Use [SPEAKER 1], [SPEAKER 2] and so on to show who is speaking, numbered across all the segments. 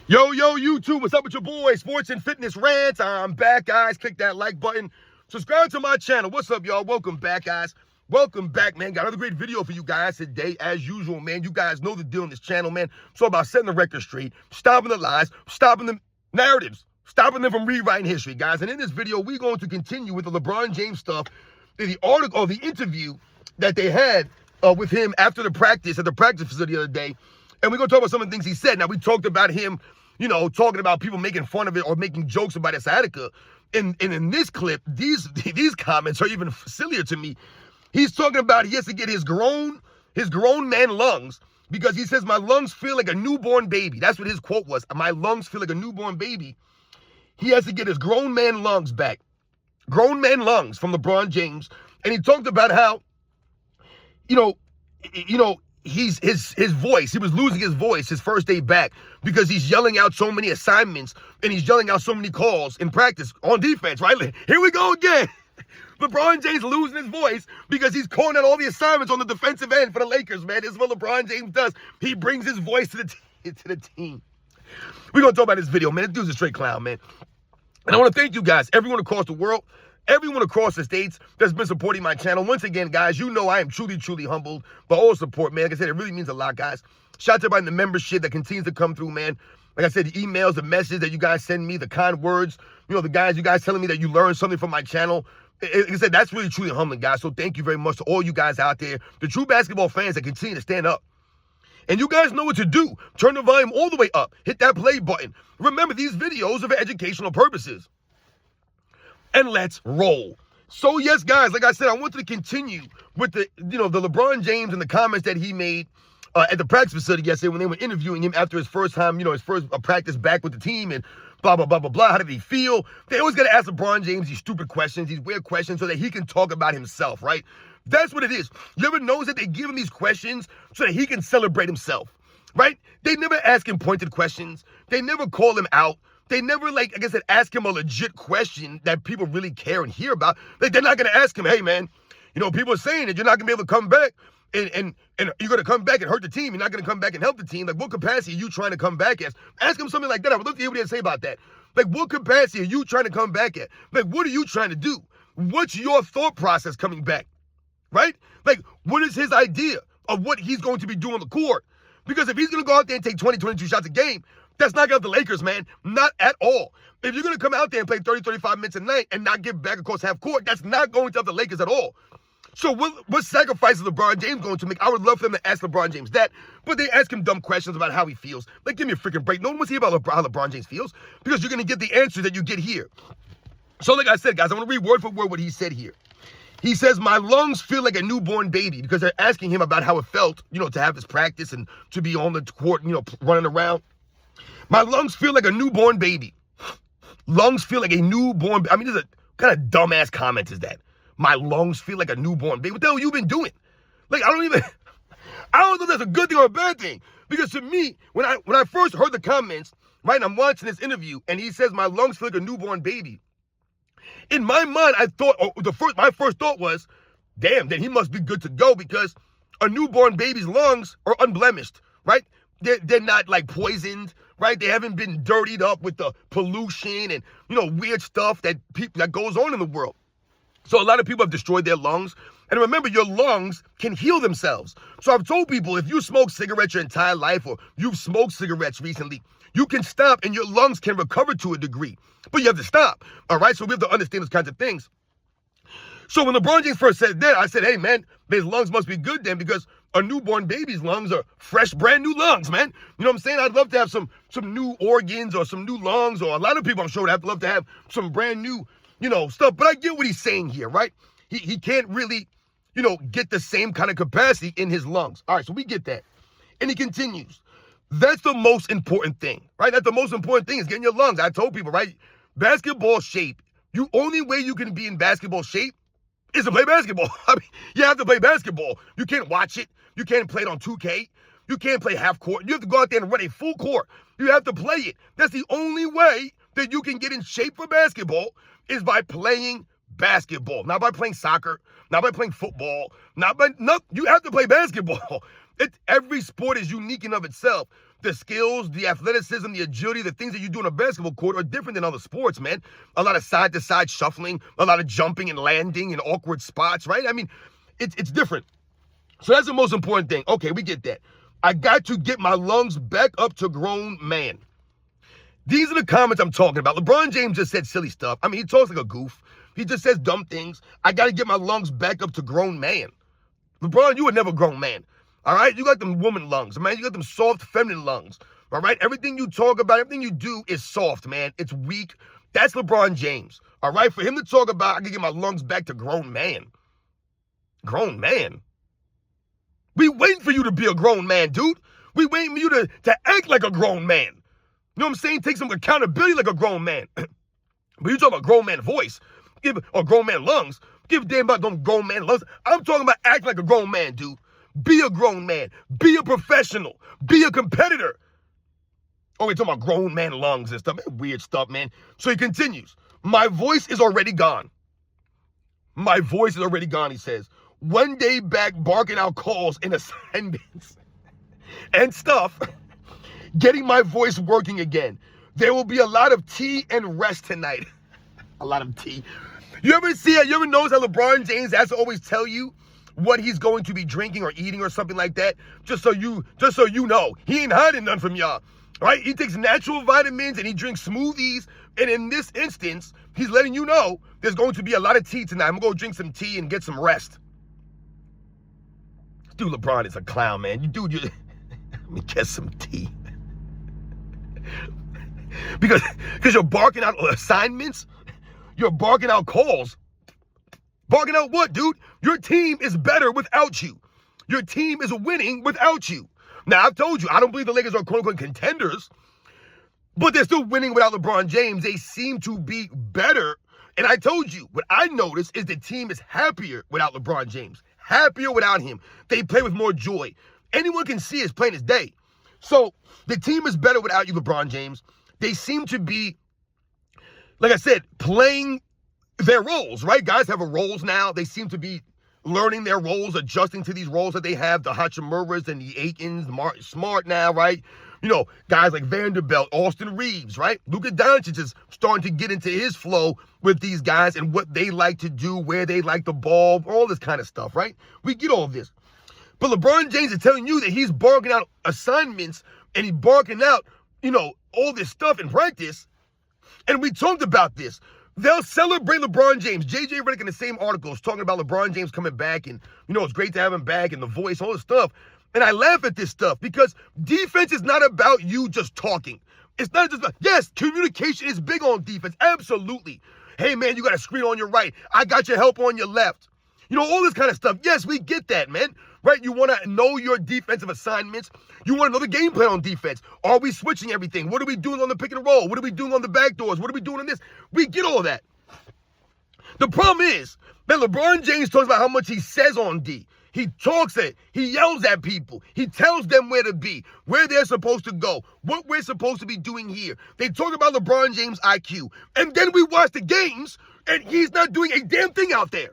[SPEAKER 1] Yo, YouTube, what's up with your boy? Sports and Fitness Rants. I'm back, guys. Click that like button. Subscribe to my channel. What's up, y'all? Welcome back, guys. Welcome back, man. Got another great video for you guys today, as usual, man. You guys know the deal on this channel, man. It's all about setting the record straight, stopping the lies, stopping the narratives, stopping them from rewriting history, guys. And in this video, we're going to continue with the LeBron James stuff, the article, or the interview that they had with him after the practice at the practice facility the other day. And we're going to talk about some of the things he said. Now, we talked about him, you know, talking about people making fun of it or making jokes about his sciatica. And in this clip, these comments are even sillier to me. He's talking about he has to get his grown man lungs because he says, my lungs feel like a newborn baby. That's what his quote was. My lungs feel like a newborn baby. He has to get his grown man lungs back. Grown man lungs from LeBron James. And he talked about how, you know, his voice, he was losing his voice his first day back because he's yelling out so many assignments and he's yelling out so many calls in practice on defense, right? Here we go again. LeBron James losing his voice because he's calling out all the assignments on the defensive end for the Lakers, man. This is what LeBron James does. He brings his voice to the team. We're going to talk about this video, man. This dude's a straight clown, man. And I want to thank you guys, everyone across the world, everyone across the states that's been supporting my channel. Once again, guys, you know I am truly, truly humbled by all support, man. Like I said, it really means a lot, guys. Shout out to everybody in the membership that continues to come through, man. Like I said, the emails, the messages that you guys send me, the kind words, you know, you guys telling me that you learned something from my channel. Like I said, that's really, truly humbling, guys. So thank you very much to all you guys out there, the true basketball fans that continue to stand up. And you guys know what to do. Turn the volume all the way up. Hit that play button. Remember, these videos are for educational purposes. And let's roll. So yes, guys, like I said, I wanted to continue with the LeBron James and the comments that he made at the practice facility yesterday when they were interviewing him after his first time, his first practice back with the team and blah, blah, blah, blah, blah. How did he feel? They always got to ask LeBron James these stupid questions, these weird questions so that he can talk about himself, right? That's what it is. You ever notice that they give him these questions so that he can celebrate himself, right? They never ask him pointed questions. They never call him out. They never, like I said, ask him a legit question that people really care and hear about. Like, they're not going to ask him, hey, man, people are saying that you're not going to be able to come back and you're going to come back and hurt the team. You're not going to come back and help the team. Like, what capacity are you trying to come back as? Ask him something like that. I would love to hear what he has to say about that. Like, what capacity are you trying to come back at? Like, what are you trying to do? What's your thought process coming back, right? Like, what is his idea of what he's going to be doing on the court? Because if he's going to go out there and take 20, 22 shots a game, that's not going to help the Lakers, man. Not at all. If you're going to come out there and play 30, 35 minutes a night and not get back across half court, that's not going to help the Lakers at all. So what sacrifice is LeBron James going to make? I would love for them to ask LeBron James that, but they ask him dumb questions about how he feels. Like, give me a freaking break. No one wants to hear about how LeBron James feels because you're going to get the answer that you get here. So like I said, guys, I want to read word for word what he said here. He says, my lungs feel like a newborn baby because they're asking him about how it felt, to have this practice and to be on the court, running around. My lungs feel like a newborn baby. Lungs feel like a newborn. I mean, this is a kind of dumbass comment is that? My lungs feel like a newborn baby. What the hell you been doing? Like, I don't know if that's a good thing or a bad thing. Because to me, when I first heard the comments, right, and I'm watching this interview, and he says my lungs feel like a newborn baby. In my mind, I thought, my first thought was, damn, then he must be good to go because a newborn baby's lungs are unblemished, right? They're not like poisoned, right? They haven't been dirtied up with the pollution and, weird stuff that goes on in the world. So a lot of people have destroyed their lungs. And remember, your lungs can heal themselves. So I've told people, if you smoke cigarettes your entire life or you've smoked cigarettes recently, you can stop and your lungs can recover to a degree. But you have to stop, all right? So we have to understand those kinds of things. So when LeBron James first said that, I said, hey, man, his lungs must be good then because a newborn baby's lungs are fresh, brand new lungs, man. You know what I'm saying? I'd love to have some new organs or some new lungs, or a lot of people I'm sure would have love to have some brand new, stuff. But I get what he's saying here, right? He can't really, get the same kind of capacity in his lungs. All right, so we get that. And he continues. That's the most important thing, right? That's the most important thing is getting your lungs. I told people, right? Basketball shape. The only way you can be in basketball shape is to play basketball. I mean, you have to play basketball. You can't watch it. You can't play it on 2K. You can't play half court. You have to go out there and run a full court. You have to play it. That's the only way that you can get in shape for basketball is by playing basketball. Not by playing soccer. Not by playing football. You have to play basketball. Every sport is unique in of itself. The skills, the athleticism, the agility, the things that you do in a basketball court are different than other sports, man. A lot of side-to-side shuffling, a lot of jumping and landing in awkward spots, right? I mean, it's different. So that's the most important thing. Okay, we get that. I got to get my lungs back up to grown man. These are the comments I'm talking about. LeBron James just said silly stuff. I mean, he talks like a goof. He just says dumb things. I got to get my lungs back up to grown man. LeBron, you were never grown man. All right? You got them woman lungs, man. You got them soft, feminine lungs. All right? Everything you talk about, everything you do is soft, man. It's weak. That's LeBron James. All right? For him to talk about, I can get my lungs back to grown man. Grown man? We waiting for you to be a grown man, dude. We waiting for you to act like a grown man. You know what I'm saying? Take some accountability like a grown man. But you talking about grown man voice, or grown man lungs. Give a damn about them grown man lungs. I'm talking about act like a grown man, dude. Be a grown man. Be a professional. Be a competitor. Oh, we're talking about grown man lungs and stuff. Man, weird stuff, man. So he continues. My voice is already gone. My voice is already gone, he says. One day back barking out calls and assignments and stuff. Getting my voice working again. There will be a lot of tea and rest tonight. A lot of tea. You ever see it? You ever notice how LeBron James has to always tell you what he's going to be drinking or eating or something like that? Just so you know. He ain't hiding none from y'all. Right? He takes natural vitamins and he drinks smoothies. And in this instance, he's letting you know there's going to be a lot of tea tonight. I'm going to go drink some tea and get some rest. Dude, LeBron is a clown, man. Let me get some tea. Because you're barking out assignments. You're barking out calls. Barking out what, dude? Your team is better without you. Your team is winning without you. Now, I've told you, I don't believe the Lakers are quote-unquote contenders, but they're still winning without LeBron James. They seem to be better. And I told you, what I noticed is the team is happier without LeBron James. Happier without him. They play with more joy. Anyone can see it's plain as day. So the team is better without you, LeBron James. They seem to be, like I said, playing their roles, right? Guys have roles now. They seem to be learning their roles, adjusting to these roles that they have. The Hachimuras and the Aikens, Smart now, right? You know, guys like Vanderbilt, Austin Reeves, right? Luka Doncic is starting to get into his flow with these guys and what they like to do, where they like the ball, all this kind of stuff, right? We get all of this. But LeBron James is telling you that he's barking out assignments and he's barking out, all this stuff in practice. And we talked about this. They'll celebrate LeBron James. JJ Redick in the same article is talking about LeBron James coming back and, it's great to have him back and the voice, all this stuff. And I laugh at this stuff because defense is not about you just talking. It's not just about, yes, communication is big on defense. Absolutely. Hey, man, you got a screen on your right. I got your help on your left. All this kind of stuff. Yes, we get that, man. Right? You want to know your defensive assignments. You want to know the game plan on defense. Are we switching everything? What are we doing on the pick and roll? What are we doing on the back doors? What are we doing on this? We get all that. The problem is that LeBron James talks about how much he says on D. He talks it. He yells at people. He tells them where to be, where they're supposed to go, what we're supposed to be doing here. They talk about LeBron James' IQ. And then we watch the games, and he's not doing a damn thing out there.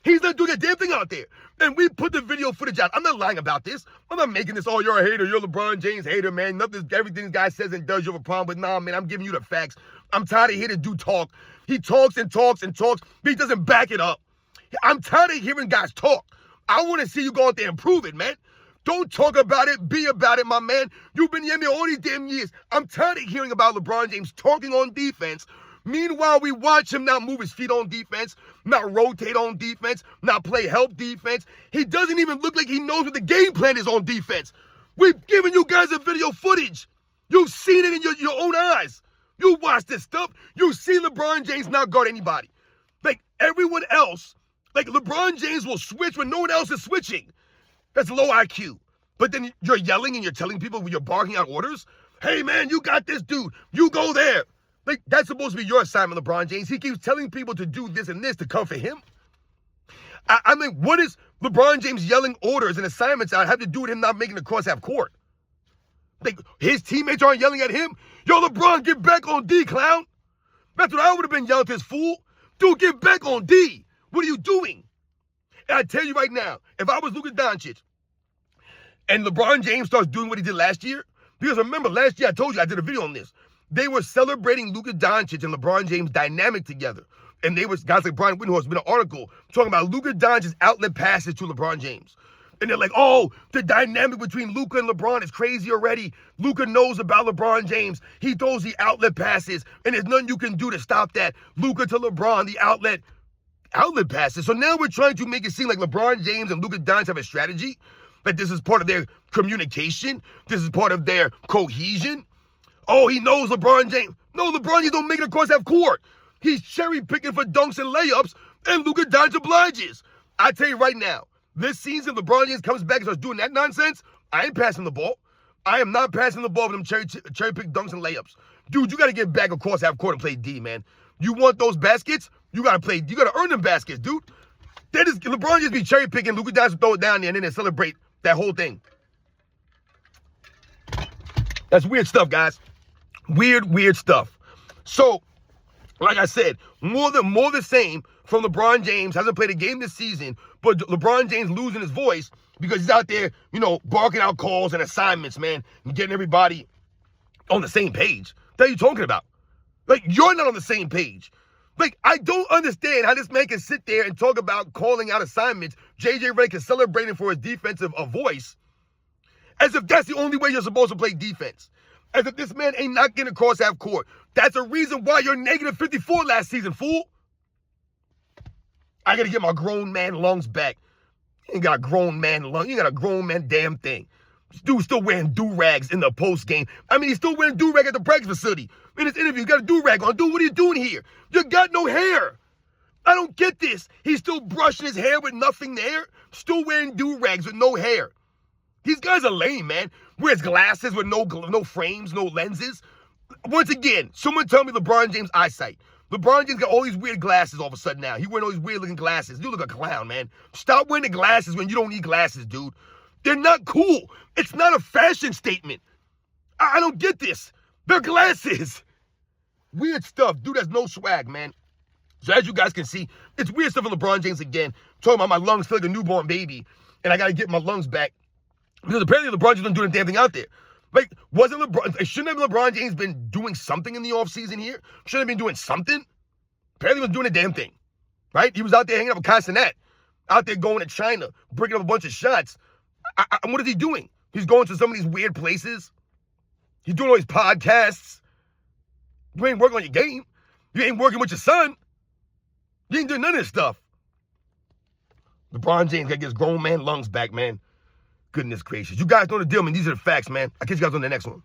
[SPEAKER 1] He's not doing a damn thing out there. And we put the video footage out. I'm not lying about this. I'm not making this, oh, you're a hater. You're a LeBron James hater, man. Everything this guy says and does, you have a problem with. Nah, man, I'm giving you the facts. I'm tired of hearing the dude talk. He talks and talks and talks, but he doesn't back it up. I'm tired of hearing guys talk. I want to see you go out there and prove it, man. Don't talk about it. Be about it, my man. You've been in the NBA all these damn years. I'm tired of hearing about LeBron James talking on defense. Meanwhile, we watch him not move his feet on defense, not rotate on defense, not play help defense. He doesn't even look like he knows what the game plan is on defense. We've given you guys a video footage. You've seen it in your own eyes. You watch this stuff. You see LeBron James not guard anybody. Like everyone else, like LeBron James will switch when no one else is switching. That's low IQ. But then you're yelling and you're telling people when you're barking out orders. Hey, man, you got this dude. You go there. Like, that's supposed to be your assignment, LeBron James. He keeps telling people to do this and this to come for him. I mean, what is LeBron James yelling orders and assignments out have to do with him not making the cross half court? Like, his teammates aren't yelling at him? Yo, LeBron, get back on D, clown. That's what I would have been yelling at this fool. Dude, get back on D. What are you doing? And I tell you right now, if I was Luka Doncic and LeBron James starts doing what he did last year, Because remember, last year I told you, I did a video on this. They were celebrating Luka Doncic and LeBron James dynamic together. And they was guys like Brian Windhorst, been an article talking about Luka Doncic's outlet passes to LeBron James. And they're like, oh, the dynamic between Luka and LeBron is crazy already. Luka knows about LeBron James. He throws the outlet passes, and there's nothing you can do to stop that. Luka to LeBron, the outlet passes. So now we're trying to make it seem like LeBron James and Luka Doncic have a strategy, that this is part of their communication. This is part of their cohesion. Oh, he knows LeBron James. No, LeBron James don't make it across half court. He's cherry picking for dunks and layups, and Luka Doncic obliges. I tell you right now, this season, LeBron James comes back and starts doing that nonsense, I ain't passing the ball. I am not passing the ball with them cherry pick dunks and layups. Dude, you got to get back across half court and play D, man. You want those baskets? You got to earn them baskets, dude. LeBron just be cherry picking, Luka Doncic throw it down there and then they celebrate that whole thing. That's weird stuff, guys. Weird stuff. So, like I said, more the same from LeBron James. Hasn't played a game this season, but LeBron James losing his voice because he's out there, barking out calls and assignments, man, and getting everybody on the same page. What are you talking about? Like, you're not on the same page. Like, I don't understand how this man can sit there and talk about calling out assignments. J.J. Redick is celebrating for his defensive voice as if that's the only way you're supposed to play defense. As if this man ain't not getting across half court. That's a reason why you're negative 54 last season, fool. I got to get my grown man lungs back. You ain't got a grown man lung. You ain't got a grown man damn thing. This dude's still wearing do-rags in the post game. I mean, he's still wearing do-rag at the practice facility. In his interview, you got a do-rag on. Dude, what are you doing here? You got no hair. I don't get this. He's still brushing his hair with nothing there. Still wearing do-rags with no hair. These guys are lame, man. Wears glasses with no frames, no lenses. Once again, someone tell me LeBron James' eyesight. LeBron James got all these weird glasses all of a sudden now. He wearing all these weird-looking glasses. You look like a clown, man. Stop wearing the glasses when you don't need glasses, dude. They're not cool. It's not a fashion statement. I don't get this. They're glasses. Weird stuff. Dude has no swag, man. So as you guys can see, it's weird stuff for LeBron James again. Talking about my lungs feel like a newborn baby, and I got to get my lungs back. Because apparently LeBron James doesn't do a damn thing out there. Like, shouldn't have LeBron James been doing something in the offseason here? Shouldn't have been doing something? Apparently he was doing a damn thing, right? He was out there hanging out with Castanet, out there going to China, breaking up a bunch of shots. What is he doing? He's going to some of these weird places. He's doing all these podcasts. You ain't working on your game. You ain't working with your son. You ain't doing none of this stuff. LeBron James got to get his grown man lungs back, man. Goodness gracious. You guys know the deal, man. These are the facts, man. I'll catch you guys on the next one.